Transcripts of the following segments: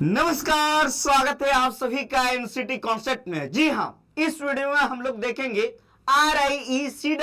नमस्कार, स्वागत है आप सभी का एनसीटी कॉन्सेप्ट में। जी हाँ, इस वीडियो में हम लोग देखेंगे RIECEE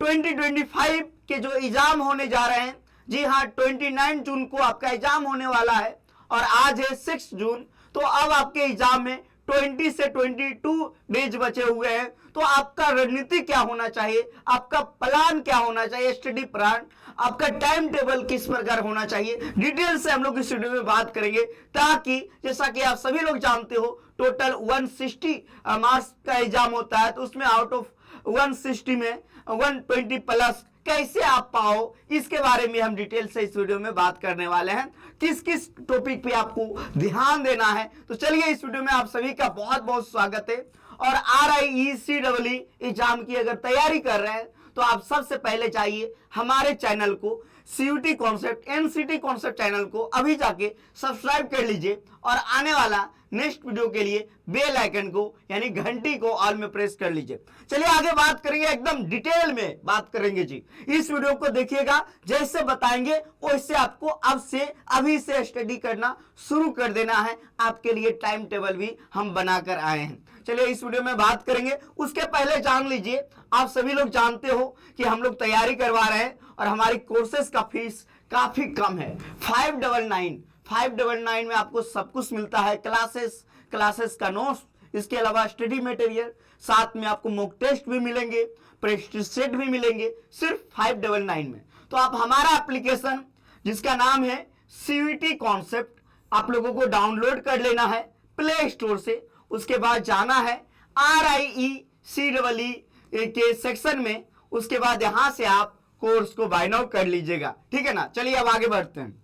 2025 के जो एग्जाम होने जा रहे हैं। जी हाँ, 29 जून को आपका एग्जाम होने वाला है और आज है 6 जून। तो अब आपके एग्जाम में 20 से 22 डेज बचे हुए हैं। तो आपका रणनीति क्या होना चाहिए, आपका प्लान क्या होना चाहिए, स्टडी प्लान, आपका टाइम टेबल किस प्रकार होना चाहिए, डिटेल से हम लोग इस वीडियो में बात करेंगे। ताकि जैसा कि आप सभी लोग जानते हो, टोटल 160 मार्क्स का एग्जाम होता है, तो उसमें आउट ऑफ 160 में 120 प्लस कैसे आप पाओ, इसके बारे में हम डिटेल से इस वीडियो में बात करने वाले हैं। किस किस टॉपिक पे आपको ध्यान देना है, तो चलिए इस वीडियो में आप सभी का बहुत बहुत स्वागत है। और RIECEE एग्जाम की अगर तैयारी कर रहे हैं तो आप सबसे पहले चाहिए हमारे चैनल को CUT concept NCT concept channel को अभी जाके सब्सक्राइब कर लीजिए और आने वाला नेक्स्ट वीडियो के लिए बेल आइकन को यानी घंटी को ऑल में प्रेस कर लीजिए। चलिए आगे बात करेंगे, एकदम डिटेल में बात करेंगे जी। इस वीडियो को देखिएगा, जैसे बताएंगे वैसे आपको अब से अभी से स्टडी करना शुरू कर देना है। आपके लिए टाइम टेबल भी हम बनाकर आए हैं। चलिए इस वीडियो में बात करेंगे। उसके पहले जान लीजिए, आप सभी लोग जानते हो कि हम लोग तैयारी करवा रहे हैं और हमारी कोर्सेज का फीस काफी कम है। 599 में आपको सब कुछ मिलता है, क्लासेस का नोट्स, इसके अलावा स्टडी मटेरियल, साथ में आपको मॉक टेस्ट भी मिलेंगे, प्रैक्टिस सेट भी मिलेंगे, सिर्फ 599 में। तो आप हमारा एप्लीकेशन जिसका नाम है CUT कॉन्सेप्ट, आप लोगों को डाउनलोड कर लेना है प्ले स्टोर से। उसके बाद जाना है RIECEE के सेक्शन में, उसके बाद यहां से आप कोर्स को बाय नाउ कर लीजिएगा, ठीक है ना। चलिए अब आगे बढ़ते हैं,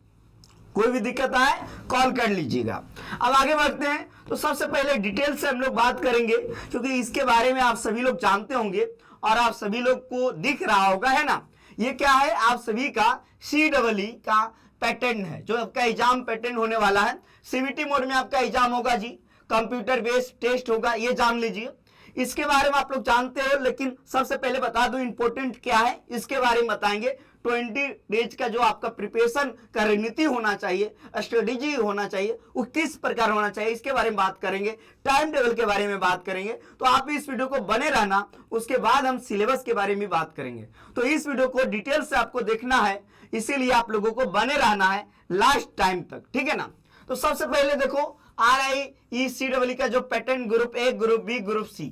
कोई भी दिक्कत आए कॉल कर लीजिएगा। अब आगे बढ़ते हैं, तो सबसे पहले डिटेल से हम लोग बात करेंगे, क्योंकि इसके बारे में आप सभी लोग जानते होंगे और आप सभी लोग को दिख रहा होगा, है ना। ये क्या है, आप सभी का CEE का पैटर्न है, जो आपका एग्जाम पैटर्न होने वाला है। CBT मोड में आपका एग्जाम होगा जी, कंप्यूटर बेस्ड टेस्ट होगा, ये जान लीजिए। इसके बारे में आप लोग जानते हो, लेकिन सबसे पहले बता दूं इंपॉर्टेंट क्या है, इसके बारे में बताएंगे। 20 डेज का जो आपका प्रिपरेशन का रणनीति होना चाहिए, स्ट्रेटेजी होना चाहिए, वो किस प्रकार होना चाहिए, इसके बारे में बात करेंगे। टाइम टेबल के बारे में बात करेंगे। तो आप इस वीडियो को बने रहना, उसके बाद हम सिलेबस के बारे में बात करेंगे। तो इस वीडियो को डिटेल से आपको देखना है, इसीलिए आप लोगों को बने रहना है लास्ट टाइम तक, ठीक है ना। तो सबसे पहले देखो RIECEE का जो pattern, group A, group B, group C।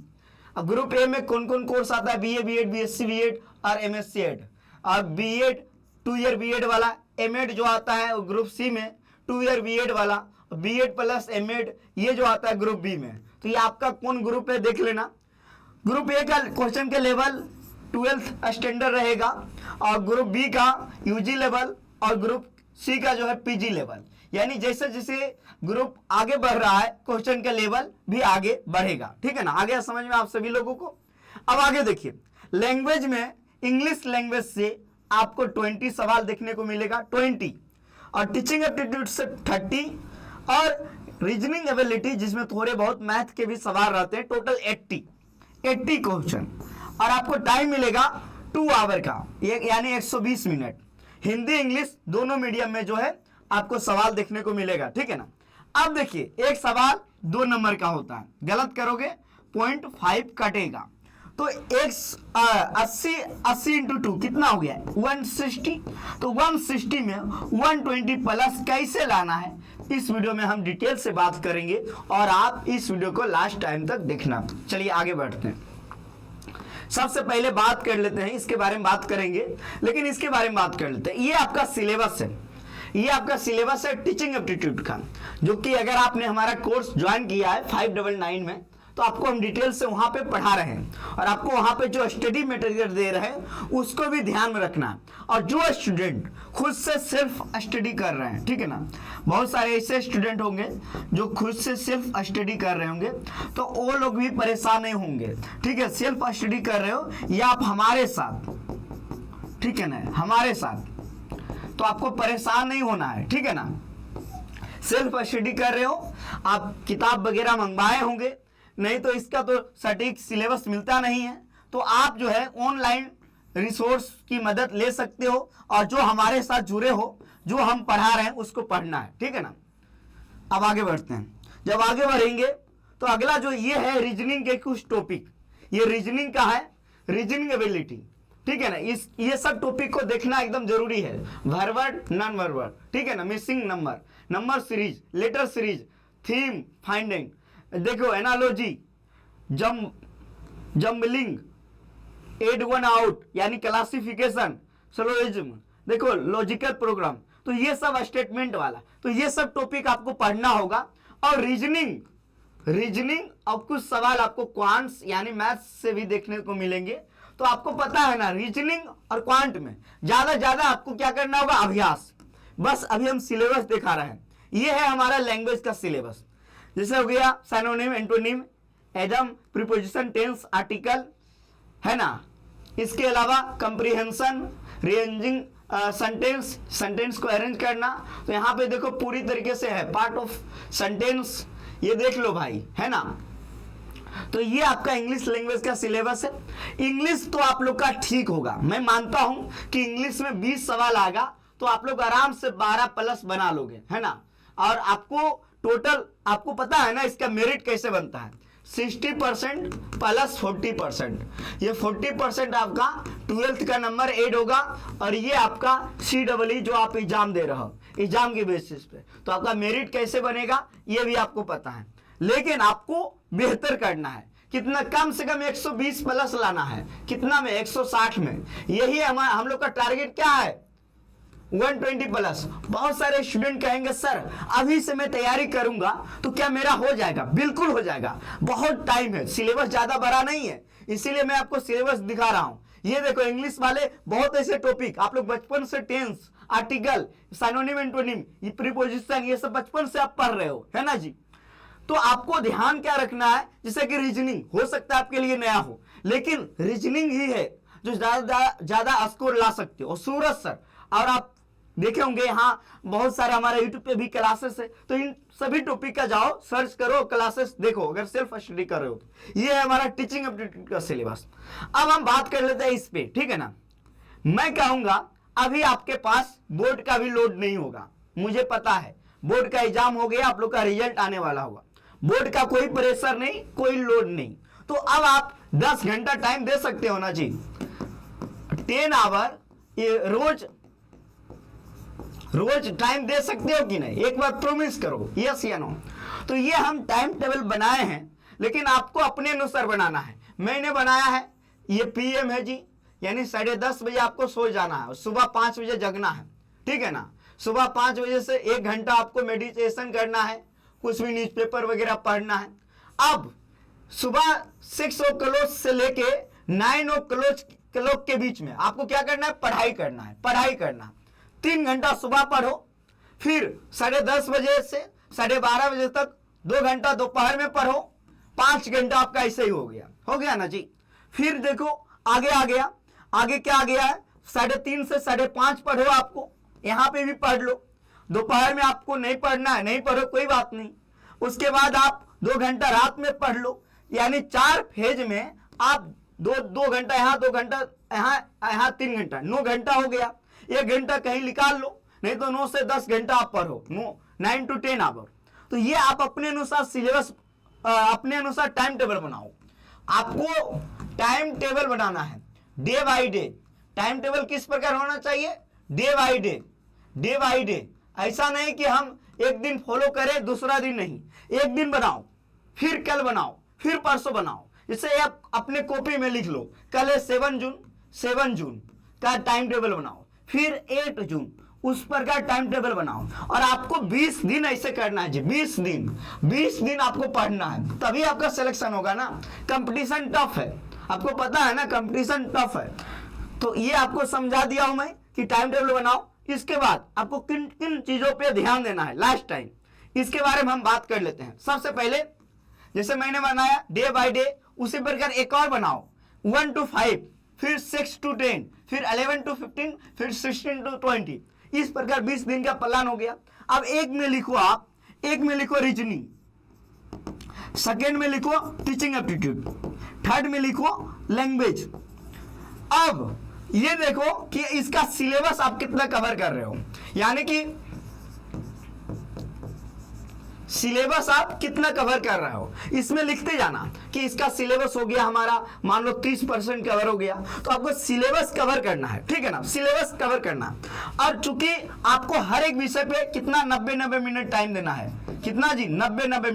अब ग्रुप A में कौन कौन कोर्स आता है, BA BEd, BSc BEd और MSc ED। और BEd 2 ईयर BEd वाला, MEd जो आता है वो ग्रुप C में 2 ईयर BEd वाला, BEd प्लस MEd ये जो आता है ग्रुप B में। तो ये आपका कौन ग्रुप है देख लेना। ग्रुप A का क्वेश्चन के लेवल 12th स्टैंडर्ड रहेगा, और ग्रुप B का UG लेवल, और ग्रुप C का जो है PG लेवल। यानी जैसे जैसे ग्रुप आगे बढ़ रहा है, क्वेश्चन का लेवल भी आगे बढ़ेगा, ठीक है ना। आगे समझ में आप सभी लोगों को। अब आगे देखिए, लैंग्वेज में इंग्लिश लैंग्वेज से आपको 20 सवाल देखने को मिलेगा, 20, और टीचिंग एप्टीट्यूड से 30, और रीजनिंग एबिलिटी जिसमें थोड़े बहुत मैथ के भी सवाल रहते हैं, टोटल 80 क्वेश्चन। और आपको टाइम मिलेगा 2 आवर का, यानी 120 मिनट। हिंदी इंग्लिश दोनों मीडियम में जो है आपको सवाल देखने को मिलेगा, ठीक है ना। अब देखिए, एक सवाल 2 नंबर का होता है, गलत करोगे 0.5 कटेगा। तो 80 इंटू 2 कितना हो गया, 160। तो 160 में 120 प्लस कैसे लाना है, इस वीडियो में हम डिटेल से बात करेंगे, और आप इस वीडियो को लास्ट टाइम तक देखना। चलिए आगे बढ़ते हैं। सबसे पहले बात कर लेते हैं, इसके बारे में बात करेंगे, लेकिन इसके बारे में बात कर लेते हैं। ये आपका सिलेबस है, ये आपका सिलेबस है टीचिंग एप्टीट्यूड का, जो कि अगर आपने हमारा कोर्स ज्वाइन किया है 599 में, तो आपको हम डिटेल से वहां पे पढ़ा रहे हैं, और आपको वहां पे जो स्टडी मटेरियल दे रहे हैं उसको भी ध्यान में रखना है। और जो स्टूडेंट खुद से सेल्फ स्टडी कर रहे हैं, ठीक है ना, बहुत सारे ऐसे स्टूडेंट होंगे जो खुद से सेल्फ स्टडी कर रहे होंगे, तो वो लोग भी परेशान नहीं होंगे, ठीक है। सेल्फ स्टडी कर रहे हो या आप हमारे साथ, ठीक है ना, हमारे साथ, तो आपको परेशान नहीं होना है, ठीक है ना। सेल्फ स्टडी कर रहे हो, आप किताब वगैरह मंगवाए होंगे, नहीं तो इसका तो सटीक सिलेबस मिलता नहीं है, तो आप जो है ऑनलाइन रिसोर्स की मदद ले सकते हो, और जो हमारे साथ जुड़े हो, जो हम पढ़ा रहे हैं उसको पढ़ना है, ठीक है ना। अब आगे बढ़ते हैं। जब आगे बढ़ेंगे तो अगला जो ये है रीजनिंग के कुछ टॉपिक, ये रीजनिंग का है, रीजनिंग एबिलिटी, ठीक है ना। ये सब टॉपिक को देखना एकदम जरूरी है। वर्ड नॉन वर्ड, ठीक है ना, missing number, number series, letter series, theme finding, देखो analogy, jumbling, odd one out यानी क्लासिफिकेशन, सोलोजिज्म, देखो लॉजिकल प्रोग्राम, तो ये सब स्टेटमेंट वाला, तो ये सब टॉपिक आपको पढ़ना होगा। और रीजनिंग और कुछ सवाल आपको क्वांट्स यानी मैथ्स से भी देखने को मिलेंगे। तो आपको पता है ना, रीजनिंग और क्वांट में ज्यादा आपको क्या करना होगा, अभ्यास। बस अभी हम सिलेबस दिखा रहे हैं, ये है हमारा लैंग्वेज का सिलेबस। जैसे हो गया synonym, antonym, idiom, preposition, tense, article, है ना। इसके अलावा कंप्रीहेंशन, रीअरेंजिंग सेंटेंस को अरेंज करना। तो यहाँ पे देखो पूरी तरीके से है पार्ट ऑफ सेंटेंस, ये देख लो भाई, है ना। तो ये आपका इंग्लिश लैंग्वेज का सिलेबस है। इंग्लिश तो आप लोग का ठीक होगा, मैं मानता हूं कि इंग्लिश में 20 सवाल आएगा तो आप लोग आराम से 12 प्लस बना लोगे, है ना। और आपको टोटल, आपको पता है ना इसका मेरिट कैसे बनता है, 60% प्लस 40%। ये 40% आपका 12th का नंबर ऐड होगा, और ये आपका CEE जो आप एग्जाम दे रहे हो, एग्जाम के बेसिस पे, तो आपका मेरिट कैसे बनेगा ये भी आपको पता है। लेकिन आपको बेहतर करना है, कितना, कम से कम 120 प्लस लाना है, कितना में, 160 में। यही हम लोग का टारगेट क्या है, 120 प्लस। बहुत सारे स्टूडेंट कहेंगे सर अभी से मैं तैयारी करूंगा तो क्या मेरा हो जाएगा? बिल्कुल हो जाएगा, बहुत टाइम है, सिलेबस ज्यादा बड़ा नहीं है, इसीलिए मैं आपको सिलेबस दिखा रहा हूं। ये देखो इंग्लिश वाले बहुत ऐसे टॉपिक आप लोग बचपन से, tense, article, synonym, antonym, preposition, ये सब बचपन से आप पढ़ रहे हो, है ना जी। तो आपको ध्यान क्या रखना है, जैसे कि रीजनिंग हो सकता है आपके लिए नया हो, लेकिन रीजनिंग ही है जो ज्यादा स्कोर ला सकते हो। सूरज सर, और आप देखे होंगे यहाँ बहुत सारे हमारे यूट्यूब पे भी क्लासेस है, तो इन सभी टॉपिक का जाओ, सर्च करो, क्लासेस देखो, अगर सेल्फ स्टडी कर रहे हो तो। ये है हमारा टीचिंग एप्टीट्यूड का सिलेबस। अब हम बात कर लेते हैं इस पे, ठीक है ना। मैं कहूंगा अभी आपके पास बोर्ड का भी लोड नहीं होगा, मुझे पता है बोर्ड का एग्जाम हो गया, आप लोग का रिजल्ट आने वाला होगा, बोर्ड का कोई प्रेशर नहीं, कोई लोड नहीं। तो अब आप 10 घंटा टाइम दे सकते हो ना जी, 10 आवर, ये रोज टाइम दे सकते हो कि नहीं, एक बार प्रॉमिस करो, यस या नो। तो ये हम टाइम टेबल बनाए हैं, लेकिन आपको अपने अनुसार बनाना है। मैंने बनाया है, ये PM है जी, यानी 10:30 बजे आपको सो जाना है और सुबह 5 बजे जगना है, ठीक है ना। सुबह 5 बजे से 1 घंटा आपको मेडिटेशन करना है, कुछ भी न्यूज़पेपर वगैरह पढ़ना है। अब सुबह 6 o'clock से लेके 9 o'clock के बीच में आपको क्या करना है, पढ़ाई करना। 3 घंटा सुबह पढ़ो, फिर 10:30 बजे से 12:30 बजे तक 2 घंटा दोपहर में पढ़ो, 5 घंटा आपका ऐसे ही हो गया ना जी। फिर देखो आगे आ गया, आगे क्या आ गया है, 3:30 से 5:30 पढ़ो, आपको यहाँ पे भी पढ़ लो। दोपहर में आपको नहीं पढ़ना है, नहीं पढ़ो, कोई बात नहीं। उसके बाद आप 2 घंटा रात में पढ़ लो, यानी 4 फेज में आप 2 घंटा यहाँ, 2 घंटा यहाँ 3 घंटा, 9 घंटा हो गया। 1 घंटा कहीं निकाल लो, नहीं तो 9 से 10 घंटा आप पढ़ो, 9 to 10 आवर। तो ये आप अपने अनुसार सिलेबस, अपने अनुसार टाइम टेबल बनाओ। आपको टाइम टेबल बनाना है day by day. Time table किस प्रकार होना चाहिए, डे बाई डे। ऐसा नहीं कि हम एक दिन फॉलो करें दूसरा दिन नहीं, एक दिन बनाओ, फिर कल बनाओ, फिर परसों बनाओ। इसे आप अपने कॉपी में लिख लो, कल है 7 जून का टाइम टेबल बनाओ, फिर 8 जून उस पर का टाइम टेबल बनाओ। और आपको 20 दिन ऐसे करना है जी, 20 दिन आपको पढ़ना है, तभी आपका सिलेक्शन होगा ना। कंपटीशन टफ है, आपको पता है ना, कंपटीशन टफ है। तो ये आपको समझा दिया हूं मैं कि टाइम टेबल बनाओ। इसके बाद आपको किन किन चीजों पे ध्यान देना है लास्ट टाइम, इसके बारे में हम बात कर लेते हैं। सबसे पहले जैसे मैंने बनाया डे बाय डे, उसी प्रकार एक और बनाओ, 1 to 5, फिर 6 to 10, फिर 11 to 15, फिर 16 to 20। इस प्रकार 20 दिन का प्लान हो गया। अब एक में लिखो, आप एक में लिखो रीजनिंग, सेकेंड में लिखो टीचिंग एप्टीट्यूड, थर्ड में लिखो लैंग्वेज। अब ये देखो कि इसका सिलेबस आप कितना कवर कर रहे हो, यानी कि सिलेबस आप कितना कवर कर रहे हो, इसमें लिखते जाना कि इसका सिलेबस हो गया हमारा मान लो 30% कवर हो गया, तो आपको सिलेबस कवर करना है, ठीक है ना, सिलेबस कवर करना है। और चूंकि आपको हर एक विषय पे कितना 90 मिनट टाइम देना है, कितना जी 90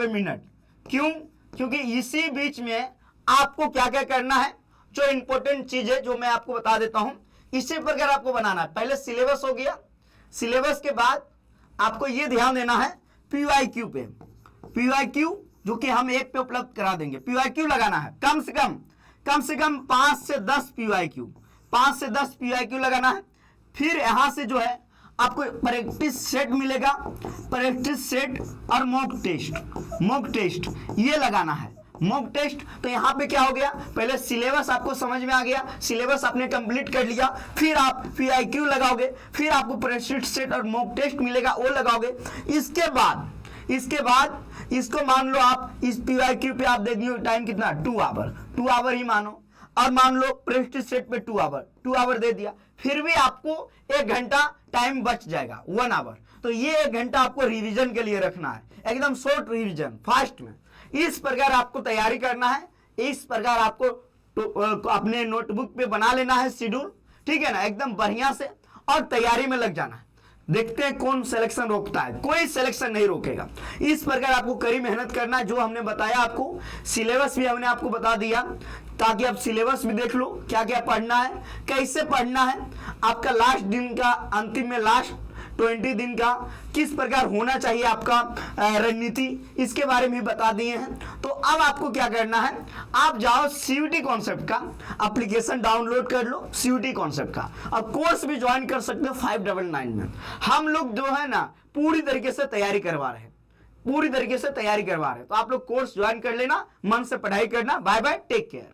मिनट। क्यों? क्योंकि इसी बीच में आपको क्या क्या करना है, जो इंपॉर्टेंट चीज है जो मैं आपको बता देता हूं, इसी प्रकार आपको बनाना है। पहले सिलेबस हो गया, सिलेबस के बाद आपको यह ध्यान देना है PYQ पे, PYQ जो कि हम एक पे उपलब्ध करा देंगे, PYQ लगाना है कम से कम 5 से 10 PYQ, 5 से 10 PYQ लगाना है। फिर यहां से जो है आपको प्रैक्टिस सेट मिलेगा, प्रैक्टिस सेट और मॉक टेस्ट ये लगाना है, मॉक टेस्ट। तो यहां पे क्या हो गया, पहले सिलेबस आपको समझ में आ गया, सिलेबस आपने कंप्लीट कर लिया, फिर आप PYQ लगाओगे, फिर आपको प्रैक्टिस सेट और मॉक टेस्ट मिलेगा, वो लगाओगे। इसके बाद इसको मान लो आप इस PYQ पे आप दे दिए टाइम कितना 2 आवर ही मानो, और मान लो प्रैक्टिस सेट पे 2 आवर दे दिया, फिर भी आपको 1 घंटा टाइम बच जाएगा, 1 आवर। तो ये 1 घंटा आपको रिवीजन के लिए रखना है, एकदम शॉर्ट रिवीजन फास्ट में। इस प्रकार आपको तैयारी करना है, इस प्रकार आपको अपने नोटबुक पे बना लेना है शेड्यूल, ठीक है ना, एकदम बढ़िया से, और तैयारी में लग जाना है। देखते हैं कौन सिलेक्शन रोकता है, कोई सिलेक्शन नहीं रोकेगा। इस प्रकार आपको कड़ी मेहनत करना है, जो हमने बताया आपको, सिलेबस भी हमने आपको बता दिया, ताकि आप सिलेबस भी देख लो क्या क्या पढ़ना है, कैसे पढ़ना है, आपका लास्ट दिन का अंतिम में लास्ट 20 दिन का किस प्रकार होना चाहिए आपका रणनीति, इसके बारे में भी बता दिए हैं। तो अब आपको क्या करना है, आप जाओ CUET कॉन्सेप्ट का एप्लीकेशन डाउनलोड कर लो, CUET कॉन्सेप्ट का, और कोर्स भी ज्वाइन कर सकते हो 599 में। हम लोग जो है ना पूरी तरीके से तैयारी करवा रहे हैं, तो आप लोग कोर्स ज्वाइन कर लेना, मन से पढ़ाई करना। Bye bye, take care.